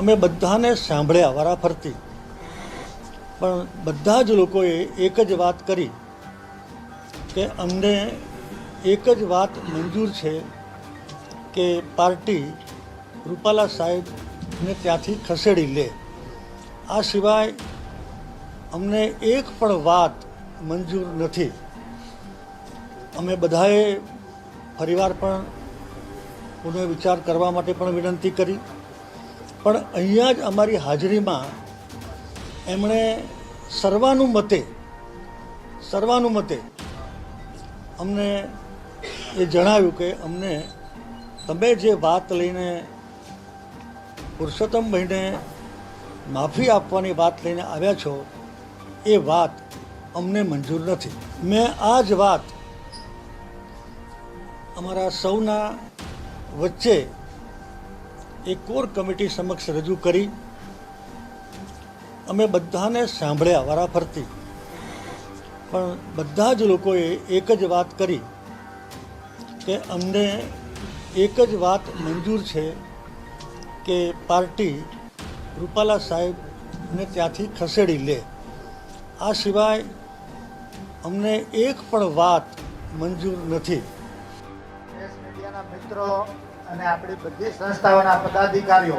અમે બધાને સાંભળ્યા વારાફરતી, પણ બધા જ લોકોએ એક જ વાત કરી કે અમને એક જ વાત મંજૂર છે કે પાર્ટી રૂપાલા સાહેબને ત્યાંથી ખસેડી લે. આ સિવાય અમને એક પણ વાત મંજૂર નથી. અમે બધાએ ફરીવાર પણ પુનઃ વિચાર કરવા માટે પણ વિનંતી કરી, પણ અહીંયા જ અમારી હાજરીમાં એમણે સર્વાનુમતે અમને એ જણાવ્યું કે અમને તમે જે વાત લઈને પુરુષોત્તમભાઈને માફી આપવાની વાત લઈને આવ્યા છો એ વાત અમને મંજૂર નથી. મેં આ જ વાત અમારા સૌના વચ્ચે એક કોર કમિટી સમક્ષ રજૂ કરી. અમે બધાને સાંભળ્યા વારાફરતી, પણ બધા જ લોકોએ એક જ વાત કરી કે અમને એક જ વાત મંજૂર છે કે પાર્ટી રૂપાલા સાહેબને ત્યાંથી ખસેડી લે. આ સિવાય અમને એક પણ વાત મંજૂર નથી. મીડિયાના મિત્રો અને આપણી બધી સંસ્થાઓના પદાધિકારીઓ,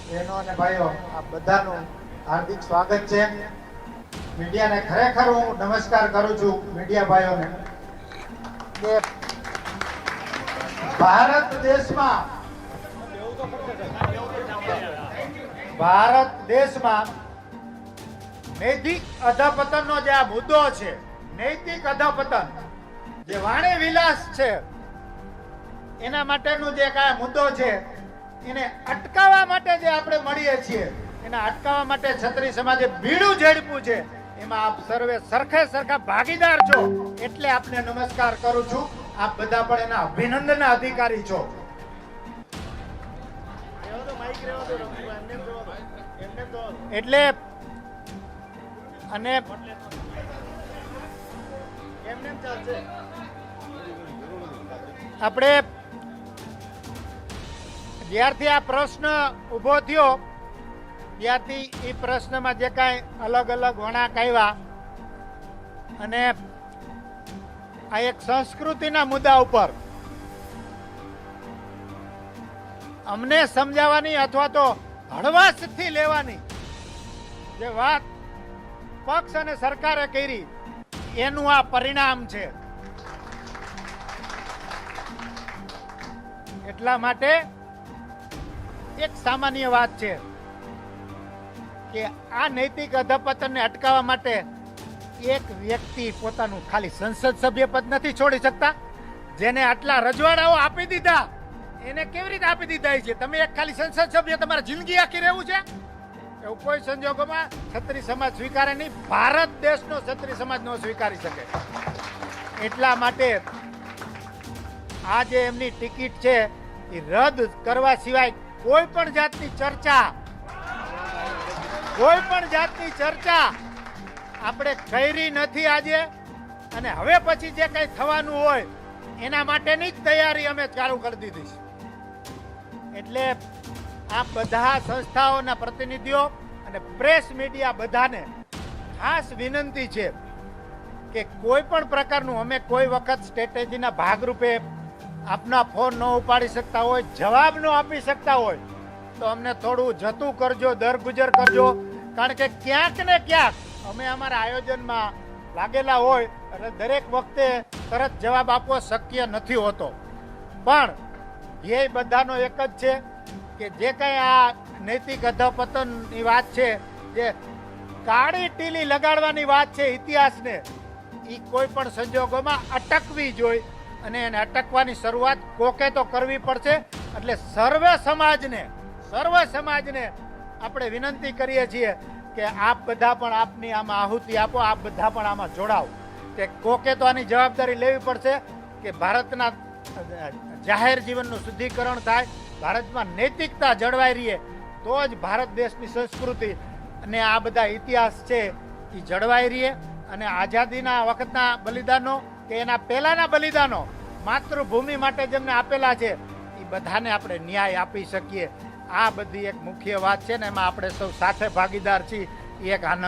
બહેનો અને ભાઈઓ, આ બધાનું હાર્દિક સ્વાગત છે. મીડિયાને ખરેખર હું નમસ્કાર કરું છું મીડિયા ભાઈઓને કે ભારત દેશમાં નૈતિક અધપતનનો જે આ મુદ્દો છે, નૈતિક અધપતન જે વાણી વિલાસ છે, એના માટેનું જે કાંઈ મુદ્દો છે એને અટકાવવા માટે જે આપણે મળીએ છીએ, એના અટકાવવા માટે ક્ષત્રિય સમાજે બીડું ઝડપ્યું છે. એમાં આપ સર્વે સરખા ભાગીદાર છો, એટલે આપને નમસ્કાર કરું છું. આપ બધા પણ એના અભિનંદનના અધિકારી છો. એટલે અને આપણે જ્યારથી આ પ્રશ્ન ઊભો થયો ત્યારથી એ પ્રશ્નમાં જે કાંઈ અલગ અલગ વળાંક આવ્યા અને આ એક સંસ્કૃતિના મુદ્દા ઉપર અમને સમજાવવાની અથવા તો હળવાશથી લેવાની જે વાત પક્ષ અને સરકારે કરી એનું આ પરિણામ છે. એટલા માટે એક સામાન્ય વાત છે કે આ નૈતિક અધપતનને અટકાવવા માટે એક વ્યક્તિ પોતાનું ખાલી સંસદ સભ્ય પદ નથી છોડી શકતા. જેને આટલા રજવાડાઓ આપી દીધા એને કેવી રીતે આપી દીધા છે? તમે એક ખાલી સંસદ સભ્ય તમારી જિંદગી આખી રહેવું છે? એવું કોઈ સંજોગોમાં ક્ષત્રિય સમાજ સ્વીકારે નહીં. ભારત દેશનો ક્ષત્રિય સમાજ ન સ્વીકારી શકે. એટલા માટે આ જે એમની ટિકિટ છે એ રદ કરવા સિવાય કોઈ પણ જાતની ચર્ચા આપણે કરી નથી આજે. અને હવે પછી જે કંઈ થવાનું હોય એના માટેની જ તૈયારી અમે ચાલુ કરી દીધી છે. એટલે આ બધા સંસ્થાઓના પ્રતિનિધિઓ અને પ્રેસ મીડિયા બધાને ખાસ વિનંતી છે કે કોઈ પણ પ્રકારનું અમે કોઈ વખત સ્ટ્રેટેજીના ભાગરૂપે આપના ફોન ન ઉપાડી શકતા હોય, જવાબ ન આપી શકતા હોય તો અમને થોડું જતું કરજો, દરગુજર કરજો. કારણ કે ક્યાંક ને ક્યાંક અમે અમારા આયોજનમાં લાગેલા હોય એટલે દરેક વખતે તરત જવાબ આપવો શક્ય નથી હોતો. પણ ધ્યેય બધાનો એક જ છે કે જે કંઈ આ નૈતિક અધપતનની વાત છે, જે કાળી ટીલી લગાડવાની વાત છે ઇતિહાસને, એ કોઈ પણ સંજોગોમાં અટકવી જોઈએ અને એને અટકવાની શરૂઆત કોકે તો કરવી પડશે. એટલે સર્વ સમાજને આપણે વિનંતી કરીએ છીએ કે આપ બધા પણ આપની આમાં આહુતિ આપો, આપ બધા પણ આમાં જોડાઓ. કે કોકે તો આની જવાબદારી લેવી પડશે કે ભારતના જાહેર જીવનનું શુદ્ધિકરણ થાય, ભારતમાં નૈતિકતા જળવાઈ રહે તો જ ભારત દેશની સંસ્કૃતિ અને આ બધા ઇતિહાસ છે એ જળવાઈ રહે. અને આઝાદીના વખતના બલિદાનો કે એના પહેલાના બલિદાનો માતૃભૂમિ માટે જેમને આપેલા છે એ બધાને આપણે ન્યાય આપી શકીએ. આ બધી એક મુખ્ય વાત છે ને એમાં આપણે સૌ સાથે ભાગીદાર છીએ એ એક આનંદ